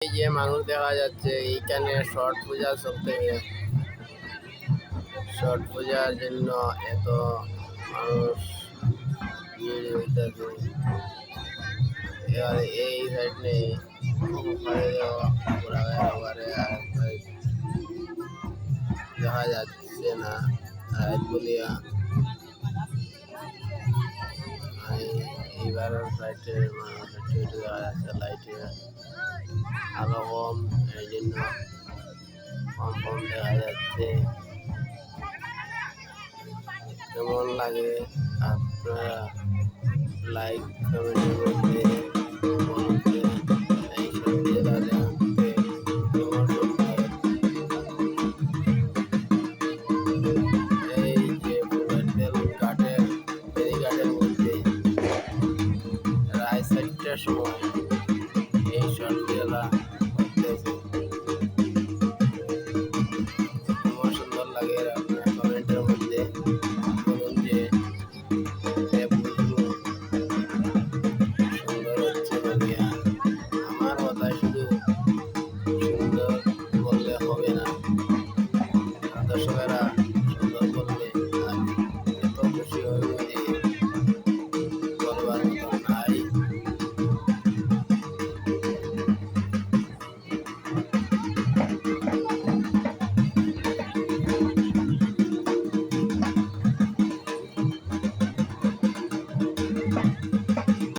এই যে মানুষ দেখা যাচ্ছে এইখানে ছট পূজা চলতে, ছট পূজার জন্য এত মানুষ ভিড় হইতেছে। এবারে এই সাইড নেই দেখা যাচ্ছে না রাত বলিয়া এইবার সাইডে মানুষ দেখা যাচ্ছে লাইটে আলো কম, এই জন্য কম কম দেখা যাচ্ছে। কেমন লাগে আপনারা লাইক কমেন্টের মধ্যে